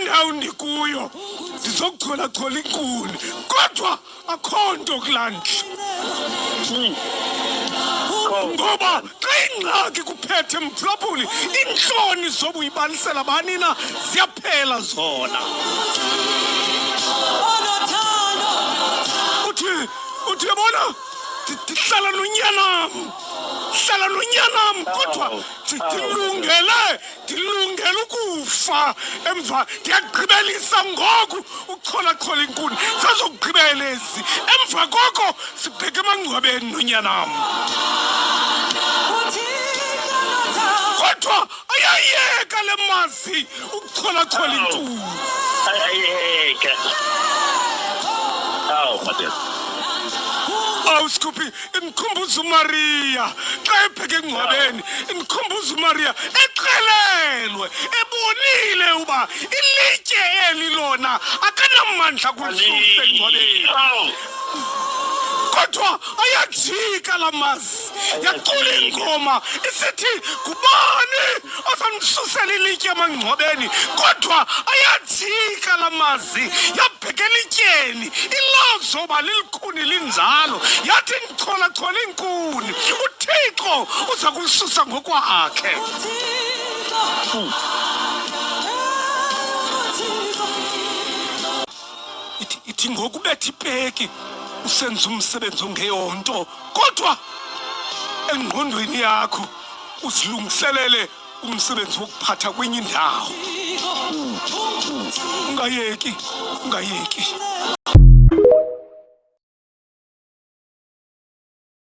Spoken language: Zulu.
ndawo ndikuyo ndizokuchola inkuni kodwa akho nto kulandla ngoba xa ingxaki kuphethe mphulaphuli iintloni zobuyibalisela bani na ziyaphela zona. uthi yabona ndihlala nonyanam kodwa ndilungele ukufa emva ndiyagqibelisa ngoku uchola inkuni sazokugqibela ezi emva koko sibheke emangcwabeni nonyanam. Kodwa ayayeka le mazi ukuchola inkuni. Ayayeka. Madam. Scoopy, imkhumbuzo Maria, xa epheke engcwabeni, imkhumbuzo Maria eqhelelwe, ebonile uba ilitye eli lona akanamandla kulisusa engcwabeni. Kodwa ayajika la mazi, yacula ingoma isithi kubani ozamsusela ilitye emangcwabeni. Kodwa ayajika la mazi, yabheka elityeni, ilozoba lilikhuni linjalo, yathi ndichola inkuni, uThixo uza kulisusa ngokwakhe. Ithi ngokubetha ipeki usenza umsebenzi ongeyonto kodwa engqondweni yakho uzilungiselele umsebenzi wokuphatha kwenye indawo. Ungayeki